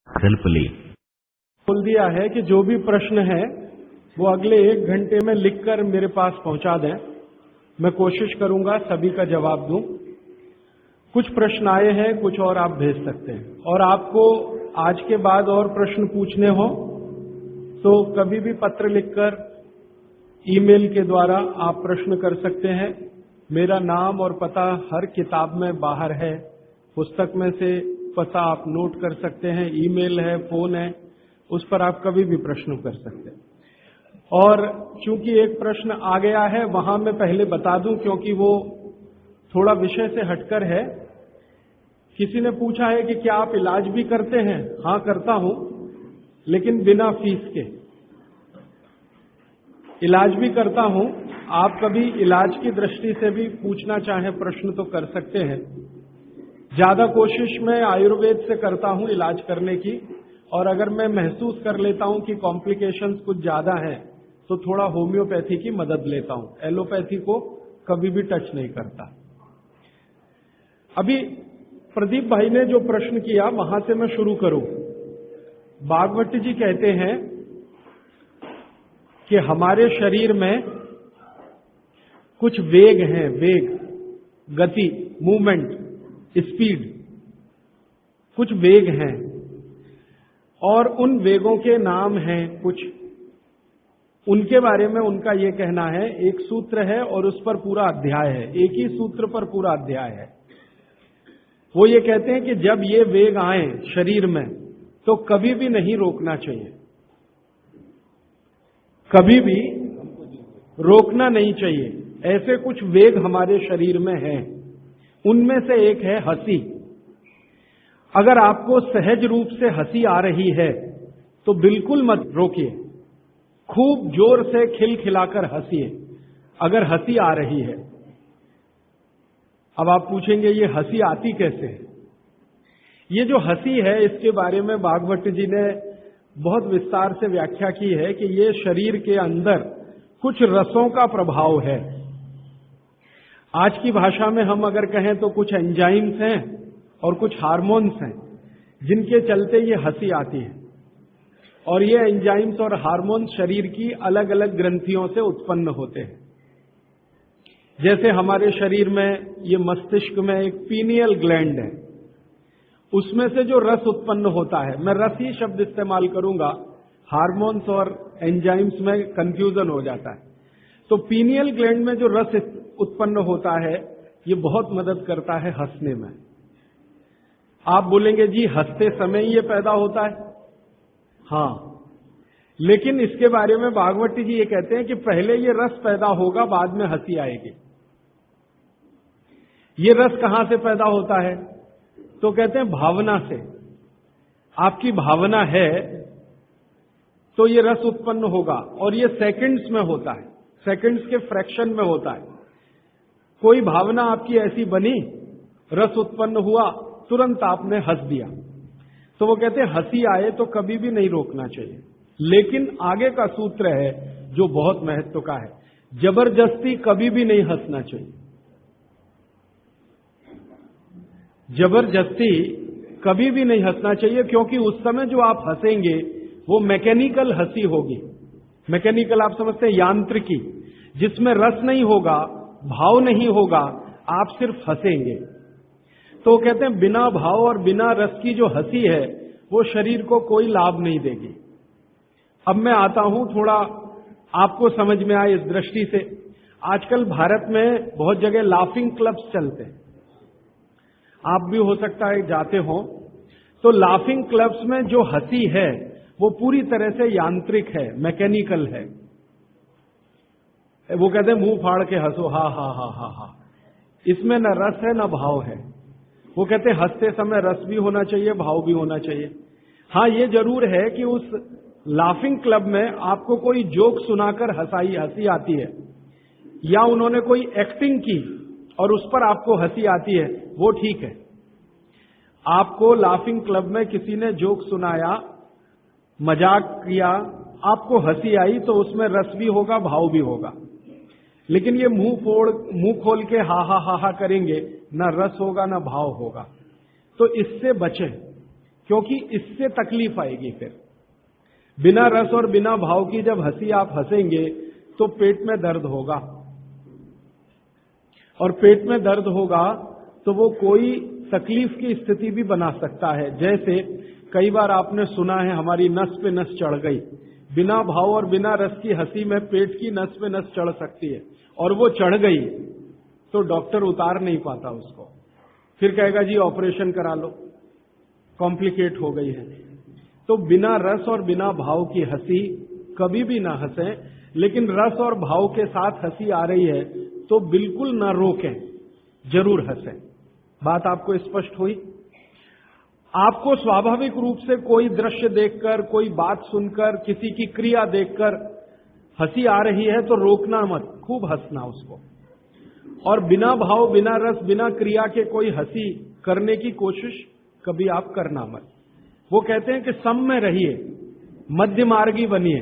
हेल्पली बोल दिया है कि जो भी प्रश्न है वो अगले 1 घंटे में लिखकर मेरे पास पहुंचा दें। मैं कोशिश करूंगा सभी का जवाब दूं। कुछ प्रश्न आए हैं, कुछ और आप भेज सकते हैं। और आपको आज के बाद और प्रश्न पूछने हो तो कभी भी पत्र लिखकर ईमेल के द्वारा आप प्रश्न कर सकते हैं। मेरा नाम और पता हर किताब में बाहर है, पुस्तक में से पता आप नोट कर सकते हैं, ईमेल है, फोन है, उस पर आप कभी भी प्रश्न कर सकते हैं। और चूंकि एक प्रश्न आ गया है वहां मैं पहले बता दूं क्योंकि वो थोड़ा विषय से हटकर है। किसी ने पूछा है कि क्या आप इलाज भी करते हैं? हाँ, करता हूं, लेकिन बिना फीस के इलाज भी करता हूं। आप कभी इलाज की दृष्टि से भी पूछना चाहें प्रश्न तो कर सकते हैं। ज्यादा कोशिश मैं आयुर्वेद से करता हूं इलाज करने की, और अगर मैं महसूस कर लेता हूं कि कॉम्प्लिकेशंस कुछ ज्यादा हैं तो थोड़ा होम्योपैथी की मदद लेता हूं। एलोपैथी को कभी भी टच नहीं करता। अभी प्रदीप भाई ने जो प्रश्न किया वहां से मैं शुरू करूं। भागवत जी कहते हैं कि हमारे शरीर में कुछ वेग हैं, वेग, गति, मूवमेंट, स्पीड, कुछ वेग हैं और उन वेगों के नाम हैं कुछ। उनके बारे में उनका यह कहना है, एक सूत्र है और उस पर पूरा अध्याय है, एक ही सूत्र पर पूरा अध्याय है। वो ये कहते हैं कि जब ये वेग आए शरीर में तो कभी भी नहीं रोकना चाहिए, कभी भी रोकना नहीं चाहिए। ऐसे कुछ वेग हमारे शरीर में हैं। उनमें से एक है हंसी। अगर आपको सहज रूप से हंसी आ रही है तो बिल्कुल मत रोकिए, खूब जोर से खिलखिलाकर हंसिए अगर हंसी आ रही है। अब आप पूछेंगे ये हंसी आती कैसे है? ये जो हंसी है इसके बारे में भागवत जी ने बहुत विस्तार से व्याख्या की है कि ये शरीर के अंदर कुछ रसों का प्रभाव है। आज की भाषा में हम अगर कहें तो कुछ एंजाइम्स हैं और कुछ हार्मोन्स हैं जिनके चलते ये हंसी आती है। और ये एंजाइम्स और हार्मोन्स शरीर की अलग अलग ग्रंथियों से उत्पन्न होते हैं। जैसे हमारे शरीर में ये मस्तिष्क में एक पीनियल ग्लैंड है, उसमें से जो रस उत्पन्न होता है, मैं रस ही शब्द इस्तेमाल करूंगा, हार्मोन्स और एंजाइम्स में कंफ्यूजन हो जाता है। तो पीनियल ग्लैंड में जो रस उत्पन्न होता है ये बहुत मदद करता है हंसने में। आप बोलेंगे जी हंसते समय ये पैदा होता है। हां, लेकिन इसके बारे में भागवत जी ये कहते हैं कि पहले ये रस पैदा होगा, बाद में हंसी आएगी। ये रस कहां से पैदा होता है? तो कहते हैं भावना से। आपकी भावना है तो ये रस उत्पन्न होगा, और ये सेकंड्स में होता है, सेकंड्स के फ्रैक्शन में होता है। कोई भावना आपकी ऐसी बनी, रस उत्पन्न हुआ, तुरंत आपने हंस दिया, तो वो कहते हैं हंसी आए तो कभी भी नहीं रोकना चाहिए। लेकिन आगे का सूत्र है जो बहुत महत्व का है, जबरदस्ती कभी भी नहीं हंसना चाहिए। जबरदस्ती कभी भी नहीं हंसना चाहिए, क्योंकि उस समय जो आप हंसेंगे वो मैकेनिकल हंसी होगी। मैकेनिकल आप समझते हैं, यांत्रिकी, जिसमें रस नहीं होगा, भाव नहीं होगा, आप सिर्फ हंसेंगे। तो कहते हैं बिना भाव और बिना रस की जो हंसी है वो शरीर को कोई लाभ नहीं देगी। अब मैं आता हूं, थोड़ा आपको समझ में आए इस दृष्टि से। आजकल भारत में बहुत जगह लाफिंग क्लब्स चलते हैं, आप भी हो सकता है जाते हो। तो लाफिंग क्लब्स में जो हंसी है वो पूरी तरह से यांत्रिक है, मैकेनिकल है। वो कहते हैं मुंह फाड़ के हंसो, हा हा हा हा हा। इसमें न रस है न भाव है। वो कहते हैं हंसते समय रस भी होना चाहिए, भाव भी होना चाहिए। हां, ये जरूर है कि उस लाफिंग क्लब में आपको कोई जोक सुनाकर हंसी आती है, या उन्होंने कोई एक्टिंग की और उस पर आपको हंसी आती है, वो ठीक है। आपको लाफिंग क्लब में किसी ने जोक सुनाया, मजाक किया, आपको हंसी आई, तो उसमें रस भी होगा, भाव भी होगा। लेकिन ये मुंह खोल के हा हा करेंगे, ना रस होगा ना भाव होगा। तो इससे बचें। क्योंकि इससे तकलीफ आएगी। फिर बिना रस और बिना भाव की जब हंसी आप हंसेंगे तो पेट में दर्द होगा, और पेट में दर्द होगा तो वो कोई तकलीफ की स्थिति भी बना सकता है। जैसे कई बार आपने सुना है हमारी नस पे नस चढ़ गई, बिना भाव और बिना रस की हंसी में पेट की नस पे नस चढ़ सकती है, और वो चढ़ गई तो डॉक्टर उतार नहीं पाता उसको, फिर कहेगा जी ऑपरेशन करा लो, कॉम्प्लिकेट हो गई है। तो बिना रस और बिना भाव की हंसी कभी भी ना हंसें, लेकिन रस और भाव के साथ हंसी आ रही है तो बिल्कुल ना रोकें, जरूर हंसें। बात आपको स्पष्ट हुई? आपको स्वाभाविक रूप से कोई दृश्य देखकर, कोई बात सुनकर, किसी की क्रिया देखकर हंसी आ रही है तो रोकना मत, खूब हंसना उसको। और बिना भाव, बिना रस, बिना क्रिया के कोई हंसी करने की कोशिश कभी आप करना मत। वो कहते हैं कि सम में रहिए, मध्य मार्गी बनिए।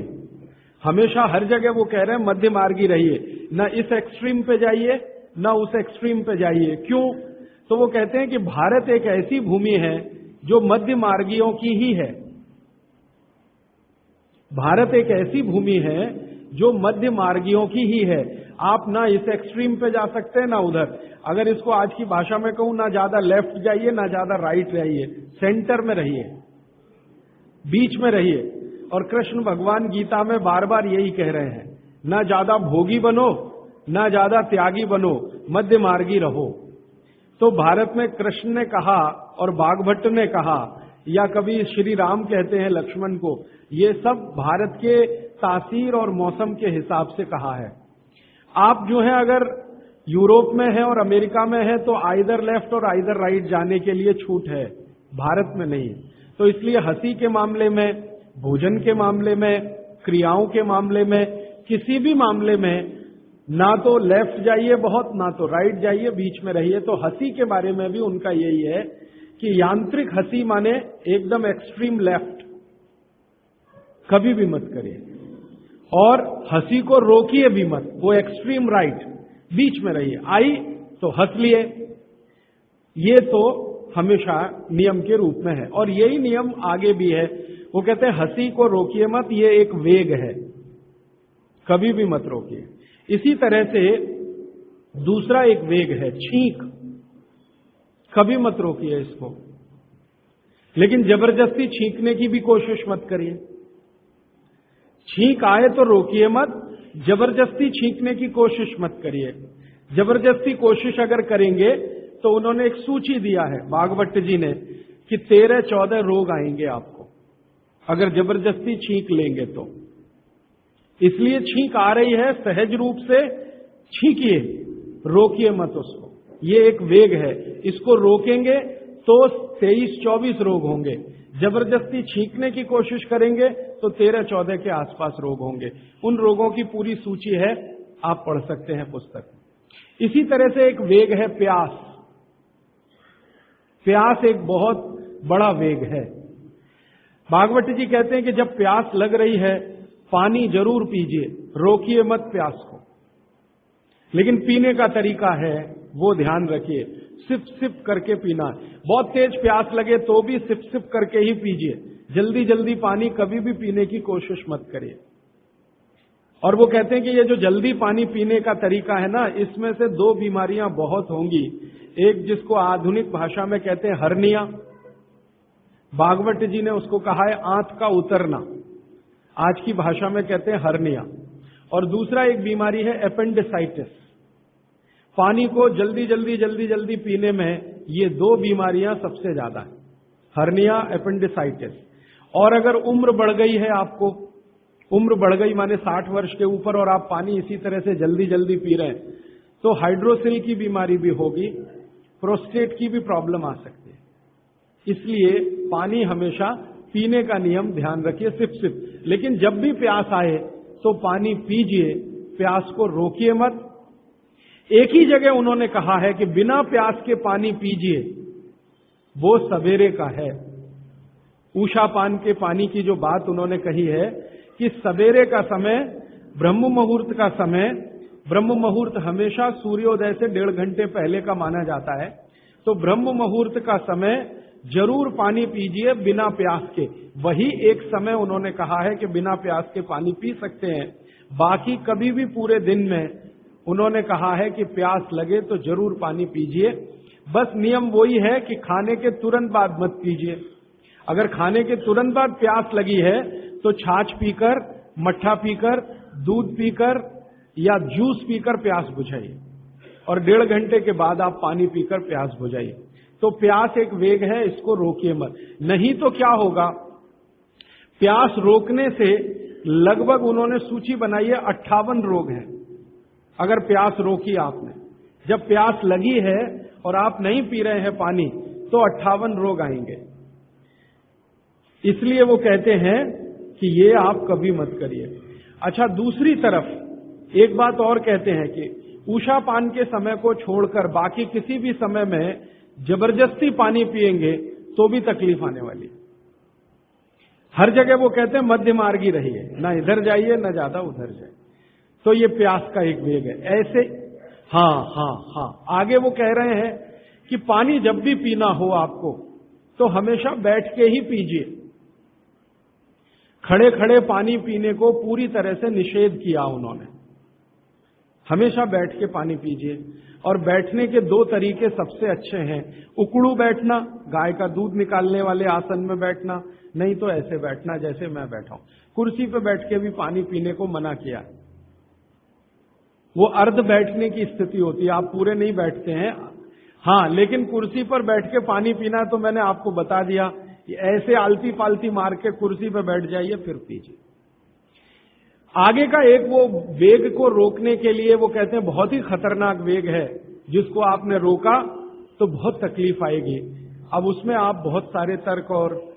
हमेशा हर जगह वो कह रहे हैं मध्य मार्गी रहिए, ना इस एक्सट्रीम पे जाइए ना उस एक्सट्रीम पे जाइए। क्यों? तो वो कहते हैं कि भारत एक ऐसी भूमि है जो मध्य मार्गियों की ही है। भारत एक ऐसी भूमि है जो मध्य मार्गियों की ही है। आप ना इस एक्सट्रीम पे जा सकते हैं ना उधर। अगर इसको आज की भाषा में कहूं, ना ज्यादा लेफ्ट जाइए ना ज्यादा राइट जाइए, सेंटर में रहिए, बीच में रहिए। और कृष्ण भगवान गीता में बार बार यही कह रहे हैं, ना ज्यादा भोगी बनो ना ज्यादा त्यागी बनो, मध्य मार्गी रहो। तो भारत में कृष्ण ने कहा और बागभट्ट ने कहा, या कभी श्री राम कहते हैं लक्ष्मण को, ये सब भारत के तासीर और मौसम के हिसाब से कहा है। आप जो है अगर यूरोप में है और अमेरिका में है तो आइदर लेफ्ट और आइदर राइट जाने के लिए छूट है, भारत में नहीं। तो इसलिए हंसी के मामले में, भोजन के मामले में, क्रियाओं के मामले में, किसी भी मामले में ना तो लेफ्ट जाइए बहुत, ना तो राइट जाइए, बीच में रहिए। तो हंसी के बारे में भी उनका यही है कि यांत्रिक हंसी माने एकदम एक्सट्रीम लेफ्ट कभी भी मत करिए, और हंसी को रोकिए भी मत, वो एक्सट्रीम राइट, बीच में रहिए। आई तो हंस लिए, ये तो हमेशा नियम के रूप में है, और यही नियम आगे भी है। वो कहते हैं हंसी को रोकिए मत, ये एक वेग है, कभी भी मत रोकिए। इसी तरह से दूसरा एक वेग है छींक, कभी मत रोकिए इसको, लेकिन जबरदस्ती छींकने की भी कोशिश मत करिए। छींक आए तो रोकिए मत, जबरदस्ती छींकने की कोशिश मत करिए। जबरदस्ती कोशिश अगर करेंगे तो उन्होंने एक सूची दिया है भागवत जी ने कि 13-14 रोग आएंगे आपको अगर जबरदस्ती छींक लेंगे तो। इसलिए छींक आ रही है, सहज रूप से छींकिए, रोकिए मत उसको। ये एक वेग है, इसको रोकेंगे तो 23-24 रोग होंगे। जबरदस्ती छींकने की कोशिश करेंगे तो 13-14 के आसपास रोग होंगे। उन रोगों की पूरी सूची है, आप पढ़ सकते हैं पुस्तक में। इसी तरह से एक वेग है प्यास। प्यास एक बहुत बड़ा वेग है। भागवत जी कहते हैं कि जब प्यास लग रही है पानी जरूर पीजिए, रोकिए मत प्यास को, लेकिन पीने का तरीका है वो ध्यान रखिए, सिप सिप करके पीना। बहुत तेज प्यास लगे तो भी सिप सिप करके ही पीजिए, जल्दी जल्दी पानी कभी भी पीने की कोशिश मत करिए। और वो कहते हैं कि ये जो जल्दी पानी पीने का तरीका है ना, इसमें से 2 बीमारियां बहुत होंगी। एक जिसको आधुनिक भाषा में कहते हैं हर्निया, भागवत जी ने उसको कहा है आंत का उतरना, आज की भाषा में कहते हैं हर्निया। और दूसरा एक बीमारी है एपेंडिसाइटिस। पानी को जल्दी जल्दी जल्दी जल्दी पीने में ये 2 बीमारियां सबसे ज्यादा है, हर्निया, एपेंडिसाइटिस। और अगर उम्र बढ़ गई है, आपको उम्र बढ़ गई माने 60 वर्ष के ऊपर, और आप पानी इसी तरह से जल्दी जल्दी पी रहे हैं तो हाइड्रोसिल की बीमारी भी होगी, प्रोस्टेट की भी प्रॉब्लम आ सकती है। इसलिए पानी हमेशा पीने का नियम ध्यान रखिए, सिप सिप। लेकिन जब भी प्यास आए तो पानी पीजिए, प्यास को रोकिए मत। एक ही जगह उन्होंने कहा है कि बिना प्यास के पानी पीजिए, वो सवेरे का है। ऊषा पान के पानी की जो बात उन्होंने कही है कि सवेरे का समय, ब्रह्म मुहूर्त का समय, ब्रह्म मुहूर्त हमेशा सूर्योदय से 1.5 घंटे पहले का माना जाता है, तो ब्रह्म मुहूर्त का समय जरूर पानी पीजिए बिना प्यास के। वही एक समय उन्होंने कहा है कि बिना प्यास के पानी पी सकते हैं, बाकी कभी भी पूरे दिन में उन्होंने कहा है कि प्यास लगे तो जरूर पानी पीजिए। बस नियम वही है कि खाने के तुरंत बाद मत पीजिए। अगर खाने के तुरंत बाद प्यास लगी है तो छाछ पीकर, मट्ठा पीकर, दूध पीकर या जूस पीकर प्यास बुझाइए, और 1.5 घंटे के बाद आप पानी पीकर प्यास बुझाइए। तो प्यास एक वेग है, इसको रोकिए मत। नहीं तो क्या होगा, प्यास रोकने से लगभग उन्होंने सूची बनाई है 58 रोग हैं। अगर प्यास रोकी आपने, जब प्यास लगी है और आप नहीं पी रहे हैं पानी, तो 58 रोग आएंगे। इसलिए वो कहते हैं कि ये आप कभी मत करिए। अच्छा, दूसरी तरफ एक बात और कहते हैं कि उषा पान के समय को छोड़कर बाकी किसी भी समय में जबरदस्ती पानी पिएंगे तो भी तकलीफ आने वाली। हर जगह वो कहते हैं मध्य मार्गी रहिए, ना इधर जाइए ना ज्यादा उधर जाइए। तो ये प्यास का एक वेग है। ऐसे हाँ, आगे वो कह रहे हैं कि पानी जब भी पीना हो आपको तो हमेशा बैठ के ही पीजिए। खड़े खड़े पानी पीने को पूरी तरह से निषेध किया उन्होंने। हमेशा बैठ के पानी पीजिए, और बैठने के 2 तरीके सबसे अच्छे हैं। उकड़ू बैठना, गाय का दूध निकालने वाले आसन में बैठना, नहीं तो ऐसे बैठना जैसे मैं बैठा हूं। कुर्सी पे बैठ के भी पानी पीने को मना किया। वो अर्ध बैठने की स्थिति होती है, आप पूरे नहीं बैठते हैं। हाँ, लेकिन कुर्सी पर बैठ के पानी पीना तो मैंने आपको बता दिया कि ऐसे आलती पालती मार के कुर्सी पर बैठ जाइए फिर पीजिए। आगे का एक वो वेग को रोकने के लिए वो कहते हैं बहुत ही खतरनाक वेग है, जिसको आपने रोका तो बहुत तकलीफ आएगी। अब उसमें आप बहुत सारे तर्क और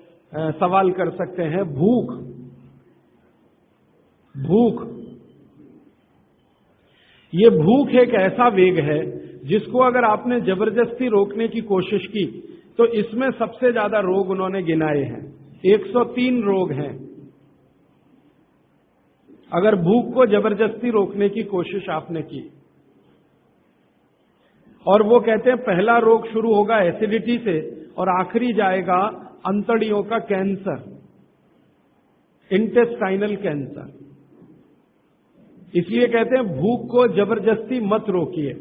सवाल कर सकते हैं। भूख, ये भूख एक ऐसा वेग है जिसको अगर आपने जबरदस्ती रोकने की कोशिश की तो इसमें सबसे ज्यादा रोग उन्होंने गिनाए हैं। 103 रोग हैं अगर भूख को जबरदस्ती रोकने की कोशिश आपने की। और वो कहते हैं पहला रोग शुरू होगा एसिडिटी से और आखिरी जाएगा अंतड़ियों का कैंसर, इंटेस्टाइनल कैंसर। इसलिए कहते हैं भूख को जबरदस्ती मत रोकिए।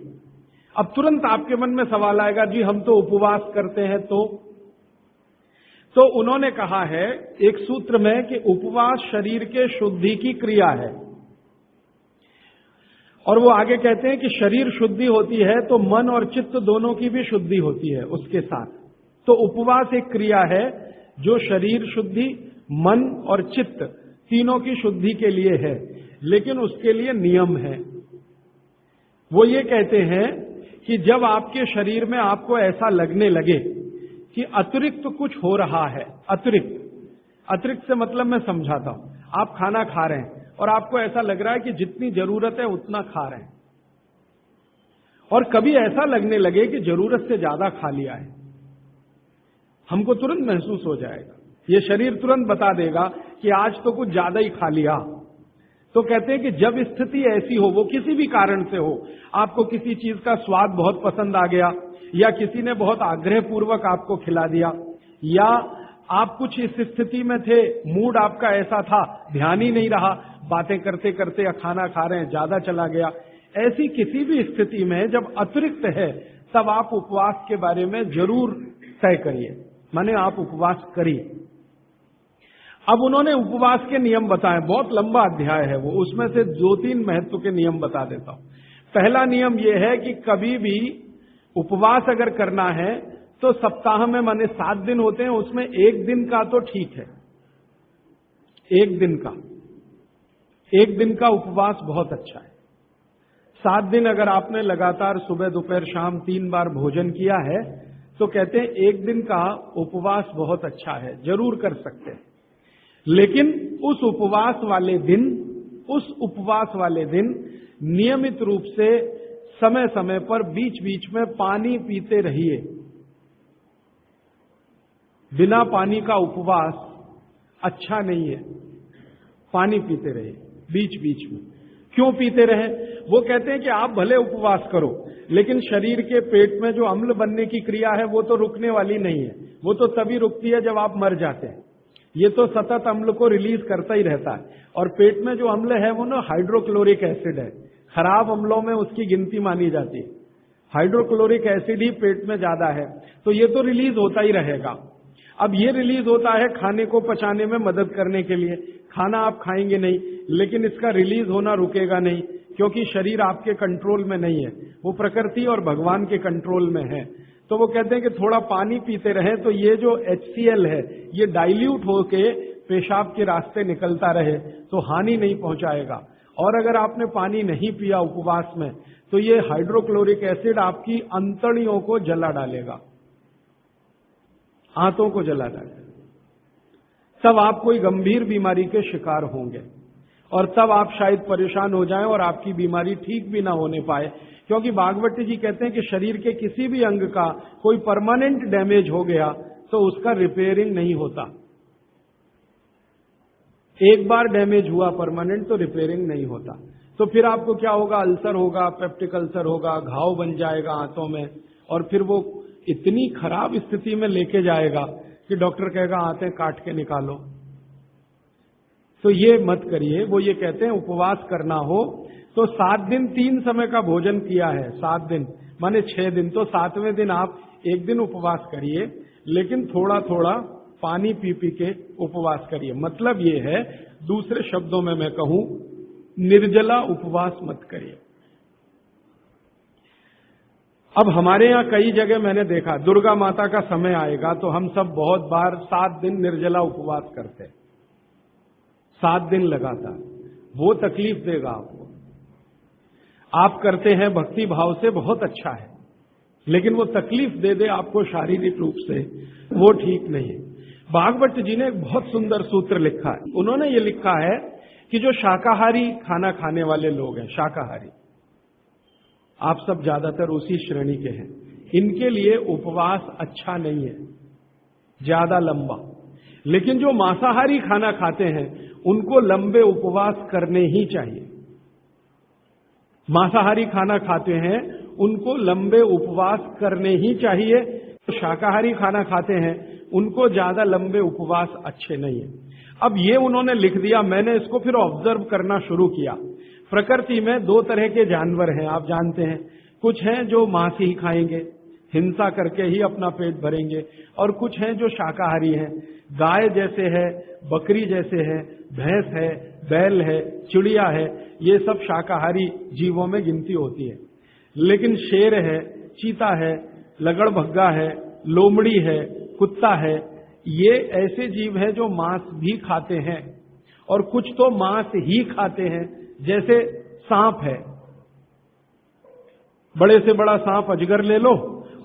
अब तुरंत आपके मन में सवाल आएगा, जी हम तो उपवास करते हैं तो उन्होंने कहा है एक सूत्र में कि उपवास शरीर के शुद्धि की क्रिया है। और वो आगे कहते हैं कि शरीर शुद्धि होती है तो मन और चित्त दोनों की भी शुद्धि होती है उसके साथ। तो उपवास एक क्रिया है जो शरीर शुद्धि, मन और चित्त तीनों की शुद्धि के लिए है, लेकिन उसके लिए नियम है। वो ये कहते हैं कि जब आपके शरीर में आपको ऐसा लगने लगे कि अतिरिक्त कुछ हो रहा है, अतिरिक्त से मतलब मैं समझाता हूं, आप खाना खा रहे हैं और आपको ऐसा लग रहा है कि जितनी जरूरत है उतना खा रहे हैं, और कभी ऐसा लगने लगे कि जरूरत से ज्यादा खा लिया है, हमको तुरंत महसूस हो जाएगा, ये शरीर तुरंत बता देगा कि आज तो कुछ ज्यादा ही खा लिया। तो कहते हैं कि जब स्थिति ऐसी हो, वो किसी भी कारण से हो, आपको किसी चीज का स्वाद बहुत पसंद आ गया, या किसी ने बहुत आग्रह पूर्वक आपको खिला दिया, या आप कुछ इस स्थिति में थे, मूड आपका ऐसा था, ध्यान ही नहीं रहा, बातें करते करते या खाना खा रहे हैं ज्यादा चला गया, ऐसी किसी भी स्थिति में जब अतिरिक्त है तब आप उपवास के बारे में जरूर तय करिए, माने आप उपवास करिए। अब उन्होंने उपवास के नियम बताए, बहुत लंबा अध्याय है वो, उसमें से 2-3 महत्व के नियम बता देता हूं। पहला नियम यह है कि कभी भी उपवास अगर करना है तो सप्ताह में माने 7 दिन होते हैं, उसमें 1 दिन का तो ठीक है, 1 दिन का उपवास बहुत अच्छा है। 7 दिन अगर आपने लगातार सुबह दोपहर शाम 3 बार भोजन किया है तो कहते हैं 1 दिन का उपवास बहुत अच्छा है, जरूर कर सकते हैं। लेकिन उस उपवास वाले दिन नियमित रूप से समय समय पर बीच बीच में पानी पीते रहिए। बिना पानी का उपवास अच्छा नहीं है, पानी पीते रहिए बीच बीच में। क्यों पीते रहे? वो कहते हैं कि आप भले उपवास करो, लेकिन शरीर के पेट में जो अम्ल बनने की क्रिया है वो तो रुकने वाली नहीं है, वो तो तभी रुकती है जब आप मर जाते हैं। ये तो सतत अम्ल को रिलीज करता ही रहता है। और पेट में जो अम्ल है वो ना हाइड्रोक्लोरिक एसिड है, खराब अम्लों में उसकी गिनती मानी जाती है। हाइड्रोक्लोरिक एसिड ही पेट में ज्यादा है, तो ये तो रिलीज होता ही रहेगा। अब ये रिलीज होता है खाने को पचाने में मदद करने के लिए। खाना आप खाएंगे नहीं, लेकिन इसका रिलीज होना रुकेगा नहीं, क्योंकि शरीर आपके कंट्रोल में नहीं है, वो प्रकृति और भगवान के कंट्रोल में है। तो वो कहते हैं कि थोड़ा पानी पीते रहें, तो ये जो HCl है ये डाइल्यूट होके पेशाब के रास्ते निकलता रहे तो हानि नहीं पहुंचाएगा। और अगर आपने पानी नहीं पिया उपवास में, तो ये हाइड्रोक्लोरिक एसिड आपकी अंतड़ियों को जला डालेगा, आंतों को जला डालेगा। तब आप कोई गंभीर बीमारी के शिकार होंगे, और तब आप शायद परेशान हो जाएं और आपकी बीमारी ठीक भी ना होने पाए। क्योंकि भागवती जी कहते हैं कि शरीर के किसी भी अंग का कोई परमानेंट डैमेज हो गया तो उसका रिपेयरिंग नहीं होता। एक बार डैमेज हुआ परमानेंट तो रिपेयरिंग नहीं होता। तो फिर आपको क्या होगा, अल्सर होगा, पेप्टिक अल्सर होगा, घाव बन जाएगा आंतों में, और फिर वो इतनी खराब स्थिति में लेके जाएगा कि डॉक्टर कहेगा आंतें काट के निकालो। तो ये मत करिए। वो ये कहते हैं उपवास करना हो तो 7 दिन 3 समय का भोजन किया है, 7 दिन माने 6 दिन, तो 7वें दिन आप 1 दिन उपवास करिए, लेकिन थोड़ा थोड़ा पानी पी पी के उपवास करिए। मतलब ये है, दूसरे शब्दों में मैं कहूं, निर्जला उपवास मत करिए। अब हमारे यहां कई जगह मैंने देखा, दुर्गा माता का समय आएगा तो हम सब बहुत बार 7 दिन निर्जला उपवास करते हैं, 7 दिन लगातार। वो तकलीफ देगा आपको। आप करते हैं भक्ति भाव से, बहुत अच्छा है, लेकिन वो तकलीफ दे दे आपको शारीरिक रूप से, वो ठीक नहीं है। भागवत जी ने एक बहुत सुंदर सूत्र लिखा है। उन्होंने ये लिखा है कि जो शाकाहारी खाना खाने वाले लोग हैं, शाकाहारी, आप सब ज्यादातर उसी श्रेणी के हैं, इनके लिए उपवास अच्छा नहीं है ज्यादा लंबा। लेकिन जो मांसाहारी खाना खाते हैं उनको लंबे उपवास करने ही चाहिए। मांसाहारी खाना खाते हैं उनको लंबे उपवास करने ही चाहिए। तो शाकाहारी खाना खाते हैं उनको ज्यादा लंबे उपवास अच्छे नहीं है। अब ये उन्होंने लिख दिया, मैंने इसको फिर ऑब्जर्व करना शुरू किया। प्रकृति में 2 तरह के जानवर हैं, आप जानते हैं। कुछ हैं जो मांस ही खाएंगे, हिंसा करके ही अपना पेट भरेंगे, और कुछ हैं जो शाकाहारी हैं। गाय जैसे है, बकरी जैसे है, भैंस है, बैल है, चिड़िया है, ये सब शाकाहारी जीवों में गिनती होती है। लेकिन शेर है, चीता है, लगड़भग्गा है, लोमड़ी है, कुत्ता है, ये ऐसे जीव हैं जो मांस भी खाते हैं, और कुछ तो मांस ही खाते हैं। जैसे सांप है, बड़े से बड़ा सांप अजगर ले लो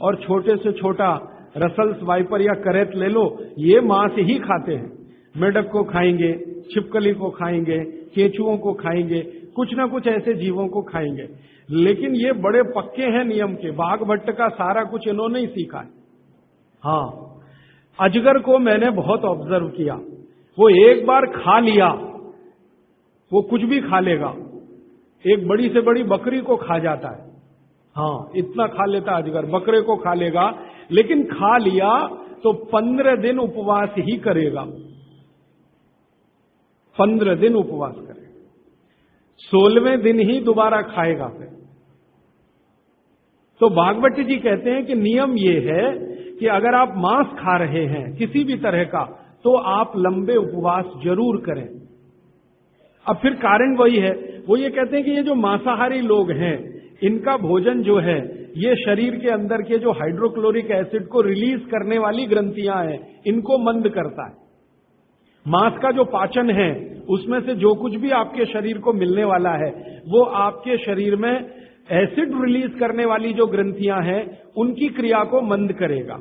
और छोटे से छोटा रसल्स, वाइपर या करेत ले लो, ये मांस ही खाते हैं। मेढक को खाएंगे, छिपकली को खाएंगे, केंचुओं को खाएंगे, कुछ ना कुछ ऐसे जीवों को खाएंगे। लेकिन ये बड़े पक्के हैं नियम के। बाघभट्ट का सारा कुछ इन्होंने ही सीखा है। हाँ, अजगर को मैंने बहुत ऑब्जर्व किया, वो एक बार खा लिया, वो कुछ भी खा लेगा। एक बड़ी से बड़ी बकरी को खा जाता है, हाँ इतना खा लेता अजगर, बकरे को खा लेगा। लेकिन खा लिया तो 15 दिन उपवास ही करेगा, 15 दिन उपवास करेगा, 16वें दिन ही दोबारा खाएगा फिर। तो भागवती जी कहते हैं कि नियम ये है कि अगर आप मांस खा रहे हैं किसी भी तरह का, तो आप लंबे उपवास जरूर करें। अब फिर कारण वही है, वो ये कहते हैं कि ये जो मांसाहारी लोग हैं, इनका भोजन जो है ये शरीर के अंदर के जो हाइड्रोक्लोरिक एसिड को रिलीज करने वाली ग्रंथियां हैं, इनको मंद करता है। मांस का जो पाचन है उसमें से जो कुछ भी आपके शरीर को मिलने वाला है, वो आपके शरीर में एसिड रिलीज करने वाली जो ग्रंथियां हैं उनकी क्रिया को मंद करेगा,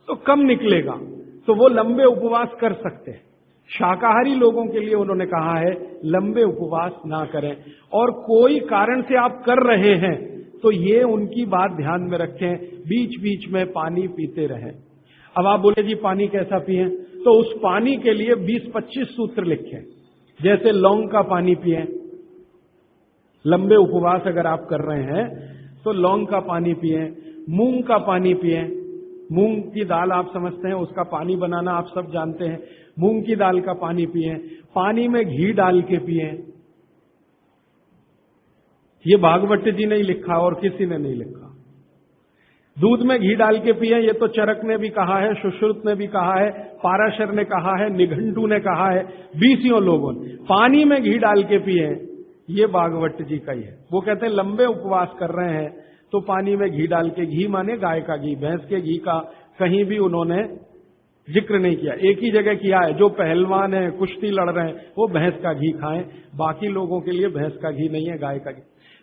तो कम निकलेगा, तो वो लंबे उपवास कर सकते हैं। शाकाहारी लोगों के लिए उन्होंने कहा है लंबे उपवास ना करें, और कोई कारण से आप कर रहे हैं तो ये उनकी बात ध्यान में रखें, बीच बीच में पानी पीते रहें। अब आप बोले जी पानी कैसा पिएं, तो उस पानी के लिए 20-25 सूत्र लिखे। जैसे लौंग का पानी पिएं, लंबे उपवास अगर आप कर रहे हैं तो लौंग का पानी पिएं, मूंग का पानी पिएं। मूंग की दाल आप समझते हैं, उसका पानी बनाना आप सब जानते हैं। मूंग की दाल का पानी पिएं, पानी में घी डाल के पिएं। ये भागवत जी ने ही लिखा और किसी ने नहीं लिखा। दूध में घी डाल के पिएं, ये तो चरक ने भी कहा है, सुश्रुत ने भी कहा है, पाराशर ने कहा है, निघंटू ने कहा है, 20 लोगों ने। पानी में घी डाल के पिएं, ये भागवत जी का ही है। वो कहते हैं लंबे उपवास कर रहे हैं तो पानी में घी डाल के, घी माने गाय का घी, भैंस के घी का कहीं भी उन्होंने जिक्र नहीं किया। एक ही जगह किया है, जो पहलवान है, कुश्ती लड़ रहे हैं, वो भैंस का घी खाएं, बाकी लोगों के लिए भैंस का घी नहीं है, गाय का घी।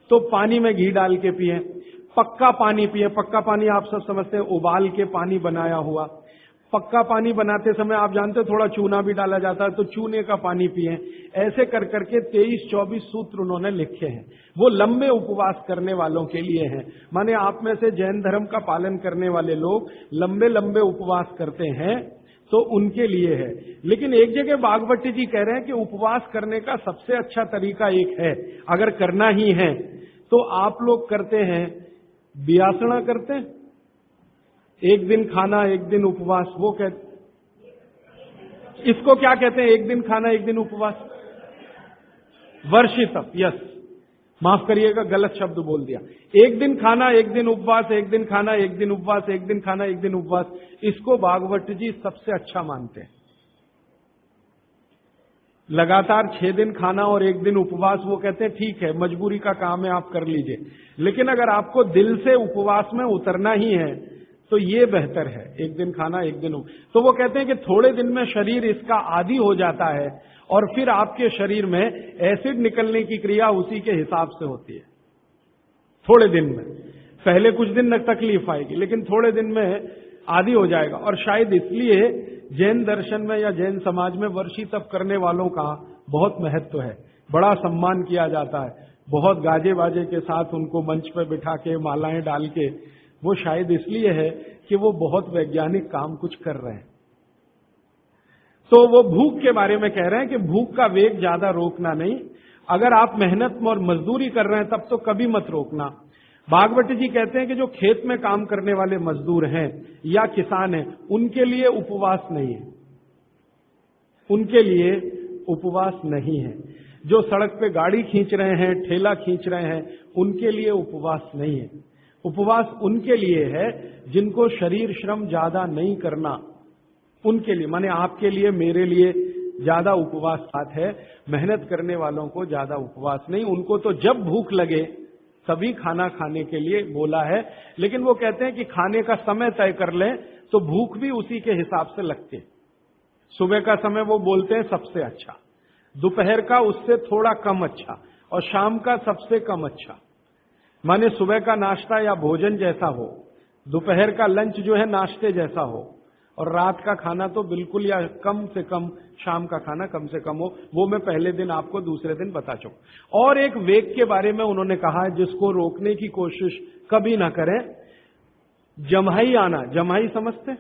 तो पानी में घी डाल के पिए, पक्का पानी पिए। पक्का पानी आप सब समझते हैं, उबाल के पानी बनाया हुआ। पक्का पानी बनाते समय आप जानते हो थोड़ा चूना भी डाला जाता है, तो चूने का पानी पिए। ऐसे कर करके 23-24 सूत्र उन्होंने लिखे हैं। वो लंबे उपवास करने वालों के लिए हैं। माने आप में से जैन धर्म का पालन करने वाले लोग लंबे लंबे उपवास करते हैं तो उनके लिए है। लेकिन एक जगह भागवत जी कह रहे हैं कि उपवास करने का सबसे अच्छा तरीका एक है, अगर करना ही है तो आप लोग करते हैं, बियासना करते हैं, एक दिन खाना एक दिन उपवास। वो कहते, इसको क्या कहते हैं, एक दिन खाना एक दिन उपवास? वर्षितप। यस, माफ करिएगा, गलत शब्द बोल दिया। एक दिन खाना एक दिन उपवास, एक दिन खाना एक दिन उपवास, एक दिन खाना एक दिन उपवास, इसको भागवत जी सबसे अच्छा मानते हैं। लगातार 6 दिन खाना और एक दिन उपवास, वो कहते हैं ठीक है, मजबूरी का काम है, आप कर लीजिए। लेकिन अगर आपको दिल से उपवास में उतरना ही है तो ये बेहतर है, एक दिन खाना एक दिन तो वो कहते हैं कि थोड़े दिन में शरीर इसका आदी हो जाता है और फिर आपके शरीर में एसिड निकलने की क्रिया उसी के हिसाब से होती है। थोड़े दिन में, पहले कुछ दिन तकलीफ आएगी, लेकिन थोड़े दिन में आदी हो जाएगा। और शायद इसलिए जैन दर्शन में या जैन समाज में वर्षी तप करने वालों का बहुत महत्व है, बड़ा सम्मान किया जाता है। बहुत गाजे बाजे के साथ उनको मंच पर बिठा के, मालाएं डाल के, वो शायद इसलिए है कि वो बहुत वैज्ञानिक काम कुछ कर रहे हैं। तो वो भूख के बारे में कह रहे हैं कि भूख का वेग ज्यादा रोकना नहीं। अगर आप मेहनत और मजदूरी कर रहे हैं तब तो कभी मत रोकना। भागवत जी कहते हैं कि जो खेत में काम करने वाले मजदूर हैं या किसान हैं, उनके लिए उपवास नहीं है, उनके लिए उपवास नहीं है। जो सड़क पे गाड़ी खींच रहे हैं, ठेला खींच रहे हैं, उनके लिए उपवास नहीं है। उपवास उनके लिए है जिनको शरीर श्रम ज्यादा नहीं करना, उनके लिए। माने आपके लिए, मेरे लिए ज्यादा उपवास साथ है, मेहनत करने वालों को ज्यादा उपवास नहीं। उनको तो जब भूख लगे तभी खाना खाने के लिए बोला है। लेकिन वो कहते हैं कि खाने का समय तय कर लें तो भूख भी उसी के हिसाब से लगती है। सुबह का समय वो बोलते हैं सबसे अच्छा, दोपहर का उससे थोड़ा कम अच्छा, और शाम का सबसे कम अच्छा। माने सुबह का नाश्ता या भोजन जैसा हो, दोपहर का लंच जो है नाश्ते जैसा हो, और रात का खाना तो बिल्कुल या कम से कम, शाम का खाना कम से कम हो। वो मैं पहले दिन आपको दूसरे दिन बता चुका। और एक वेग के बारे में उन्होंने कहा है जिसको रोकने की कोशिश कभी ना करें, जम्हाई आना। जम्हाई समझते,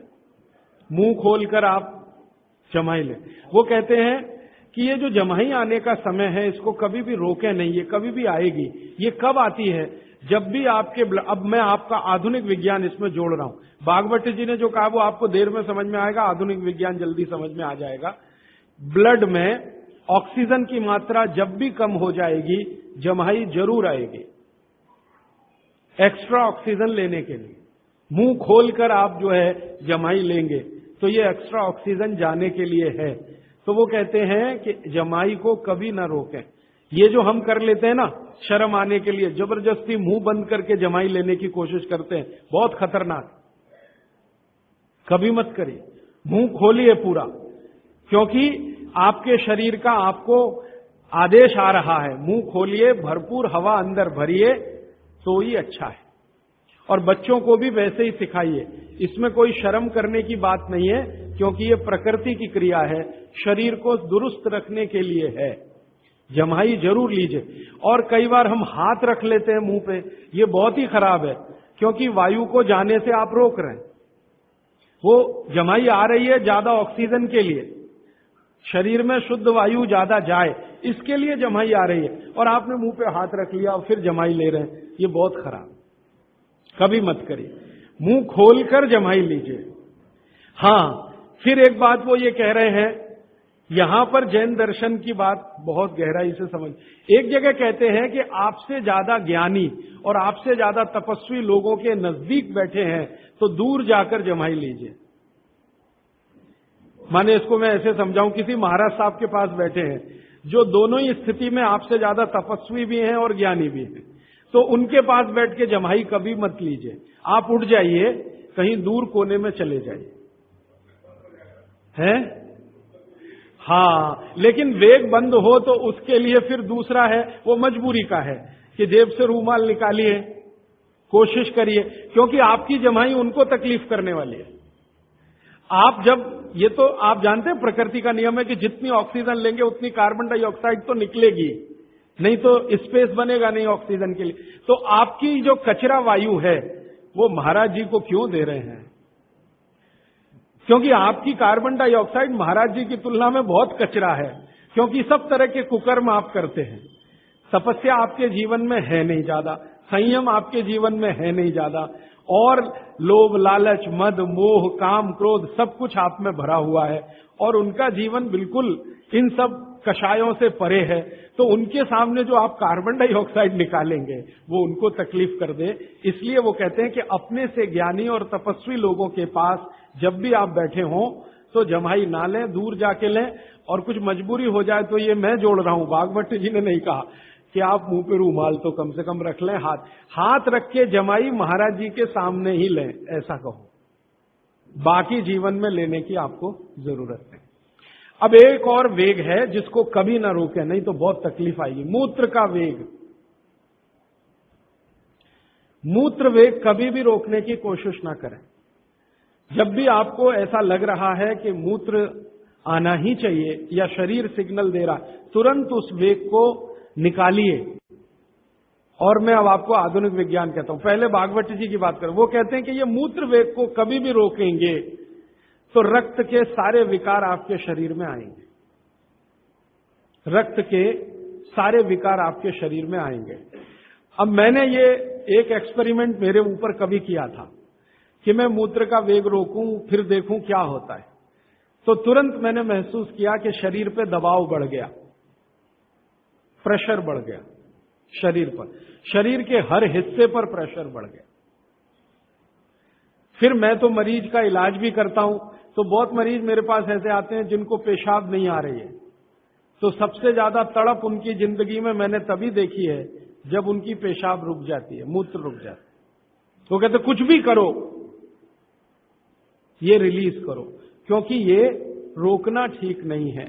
मुंह खोलकर आप जम्हाई लें। वो कहते हैं कि ये जो जम्हाई आने का समय है इसको कभी भी रोके नहीं, ये कभी भी आएगी। ये कब आती है? जब भी आपके, अब मैं आपका आधुनिक विज्ञान इसमें जोड़ रहा हूं। भागवत जी ने जो कहा वो आपको देर में समझ में आएगा, आधुनिक विज्ञान जल्दी समझ में आ जाएगा। ब्लड में ऑक्सीजन की मात्रा जब भी कम हो जाएगी, जम्हाई जरूर आएगी एक्स्ट्रा ऑक्सीजन लेने के लिए। मुंह खोलकर आप जो है जम्हाई लेंगे तो ये एक्स्ट्रा ऑक्सीजन जाने के लिए है। तो वो कहते हैं कि जम्हाई को कभी ना रोकें। ये जो हम कर लेते हैं ना, शर्म आने के लिए जबरदस्ती मुंह बंद करके जम्हाई लेने की कोशिश करते हैं, बहुत खतरनाक। कभी मत करिए, मुंह खोलिए पूरा, क्योंकि आपके शरीर का आपको आदेश आ रहा है, मुंह खोलिए, भरपूर हवा अंदर भरिए, तो ही अच्छा है। और बच्चों को भी वैसे ही सिखाइए। इसमें कोई शर्म करने की बात नहीं है, क्योंकि ये प्रकृति की क्रिया है, शरीर को दुरुस्त रखने के लिए है। जम्हाई जरूर लीजिए। और कई बार हम हाथ रख लेते हैं मुंह पे, ये बहुत ही खराब है, क्योंकि वायु को जाने से आप रोक रहे हैं। वो जम्हाई आ रही है ज्यादा ऑक्सीजन के लिए, शरीर में शुद्ध वायु ज्यादा जाए, इसके लिए जम्हाई आ रही है, और आपने मुंह पे हाथ रख लिया और फिर जम्हाई ले रहे हैं, ये बहुत खराब, कभी मत करिए। मुंह खोलकर जमाई लीजिए। हां, फिर एक बात वो ये कह रहे हैं, यहां पर जैन दर्शन की बात बहुत गहराई से समझ। एक जगह कहते हैं कि आपसे ज्यादा ज्ञानी और आपसे ज्यादा तपस्वी लोगों के नजदीक बैठे हैं तो दूर जाकर जमाई लीजिए। माने इसको मैं ऐसे समझाऊं, किसी महाराज साहब के पास बैठे हैं जो दोनों ही स्थिति में आपसे ज्यादा तपस्वी भी हैं और ज्ञानी भी हैं, तो उनके पास बैठ के जमाई कभी मत लीजिए। आप उठ जाइए, कहीं दूर कोने में चले जाइए। हैं? हाँ, लेकिन वेग बंद हो तो उसके लिए फिर दूसरा है, वो मजबूरी का है कि जेब से रूमाल निकालिए, कोशिश करिए, क्योंकि आपकी जमाई उनको तकलीफ करने वाली है। आप जब, ये तो आप जानते हैं प्रकृति का नियम है कि जितनी ऑक्सीजन लेंगे उतनी कार्बन डाइऑक्साइड तो निकलेगी, नहीं तो स्पेस बनेगा नहीं ऑक्सीजन के लिए। तो आपकी जो कचरा वायु है वो महाराज जी को क्यों दे रहे हैं? क्योंकि आपकी कार्बन डाइऑक्साइड महाराज जी की तुलना में बहुत कचरा है, क्योंकि सब तरह के कुकर्म आप करते हैं। तपस्या आपके जीवन में है नहीं ज्यादा, संयम आपके जीवन में है नहीं ज्यादा, और लोभ, लालच, मद, मोह, काम, क्रोध सब कुछ आप में भरा हुआ है, और उनका जीवन बिल्कुल इन सब कषायों से परे है। तो उनके सामने जो आप कार्बन डाइऑक्साइड निकालेंगे वो उनको तकलीफ कर दे। इसलिए वो कहते हैं कि अपने से ज्ञानी और तपस्वी लोगों के पास जब भी आप बैठे हों तो जमाई ना लें, दूर जाके लें। और कुछ मजबूरी हो जाए तो ये मैं जोड़ रहा हूं, भागवत जी ने नहीं कहा कि आप मुंह पे रूमाल तो कम से कम रख लें, हाथ रख के जमाई महाराज जी के सामने ही लें, ऐसा कहो। बाकी जीवन में लेने की आपको जरूरत नहीं। अब एक और वेग है जिसको कभी ना रोके, नहीं तो बहुत तकलीफ आएगी, मूत्र का वेग। मूत्र वेग कभी भी रोकने की कोशिश ना करें। जब भी आपको ऐसा लग रहा है कि मूत्र आना ही चाहिए या शरीर सिग्नल दे रहा, तुरंत उस वेग को निकालिए। और मैं अब आपको आधुनिक विज्ञान कहता हूं, पहले भागवत जी की बात करें। वो कहते हैं कि ये मूत्र वेग को कभी भी रोकेंगे तो रक्त के सारे विकार आपके शरीर में आएंगे, रक्त के सारे विकार आपके शरीर में आएंगे। अब मैंने ये एक एक्सपेरिमेंट मेरे ऊपर कभी किया था कि मैं मूत्र का वेग रोकूं, फिर देखूं क्या होता है। तो तुरंत मैंने महसूस किया कि शरीर पे दबाव बढ़ गया, प्रेशर बढ़ गया शरीर पर, शरीर के हर हिस्से पर प्रेशर बढ़ गया। फिर मैं तो मरीज का इलाज भी करता हूं, तो बहुत मरीज मेरे पास ऐसे आते हैं जिनको पेशाब नहीं आ रही है। तो सबसे ज्यादा तड़प उनकी जिंदगी में मैंने तभी देखी है जब उनकी पेशाब रुक जाती है, मूत्र रुक जाता है। तो कहते कुछ भी करो, ये रिलीज करो, क्योंकि ये रोकना ठीक नहीं है।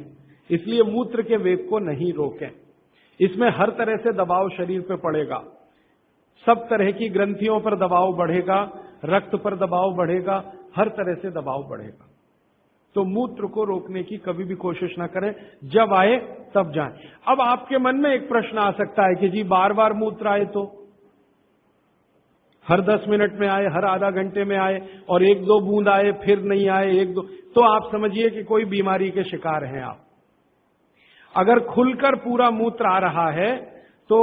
इसलिए मूत्र के वेग को नहीं रोकें। इसमें हर तरह से दबाव शरीर पर पड़ेगा, सब तरह की ग्रंथियों पर दबाव बढ़ेगा, रक्त पर दबाव बढ़ेगा, हर तरह से दबाव बढ़ेगा। तो मूत्र को रोकने की कभी भी कोशिश ना करें, जब आए तब जाएं। अब आपके मन में एक प्रश्न आ सकता है कि जी बार बार मूत्र आए तो, हर 10 मिनट में आए, हर आधा घंटे में आए, और 1-2 बूंद आए फिर नहीं आए, 1-2, तो आप समझिए कि कोई बीमारी के शिकार हैं आप। अगर खुलकर पूरा मूत्र आ रहा है तो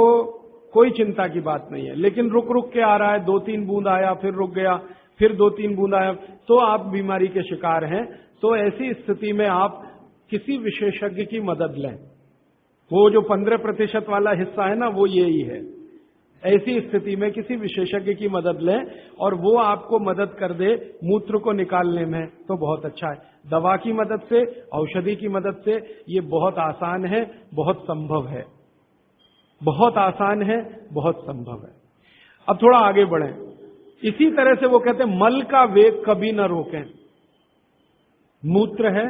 कोई चिंता की बात नहीं है, लेकिन रुक रुक के आ रहा है, 2-3 बूंद आया फिर रुक गया, फिर 2-3 बूंद आया, तो आप बीमारी के शिकार हैं। तो ऐसी स्थिति में आप किसी विशेषज्ञ की मदद लें। वो जो 15% वाला हिस्सा है ना, वो यही है। ऐसी स्थिति में किसी विशेषज्ञ की मदद लें और वो आपको मदद कर दे मूत्र को निकालने में, तो बहुत अच्छा है। दवा की मदद से, औषधि की मदद से ये बहुत आसान है, बहुत संभव है, बहुत आसान है, बहुत संभव है। अब थोड़ा आगे बढ़ें। इसी तरह से वो कहते हैं मल का वेग कभी न रोकें। मूत्र है,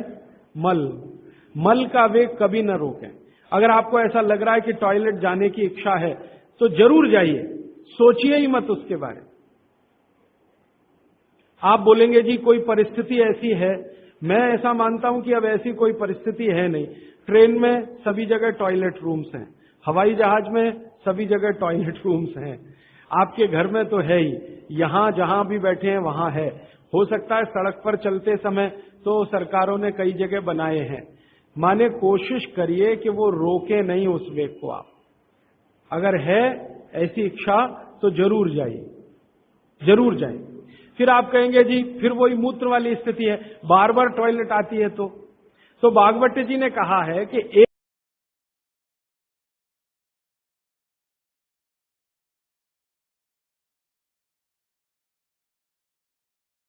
मल का वेग कभी न रोकें। अगर आपको ऐसा लग रहा है कि टॉयलेट जाने की इच्छा है तो जरूर जाइए, सोचिए ही मत उसके बारे में। आप बोलेंगे जी कोई परिस्थिति ऐसी है, मैं ऐसा मानता हूं कि अब ऐसी कोई परिस्थिति है नहीं। ट्रेन में सभी जगह टॉयलेट रूम्स हैं, हवाई जहाज में सभी जगह टॉयलेट रूम्स हैं, आपके घर में तो है ही, यहां जहां भी बैठे हैं वहां है। हो सकता है सड़क पर चलते समय तो सरकारों ने कई जगह बनाए हैं। माने कोशिश करिए कि वो रोके नहीं उस वेग को। आप अगर है ऐसी इच्छा तो जरूर जाइए, जरूर जाइए। फिर आप कहेंगे जी फिर वही मूत्र वाली स्थिति है, बार बार टॉयलेट आती है तो भागवत जी ने कहा है कि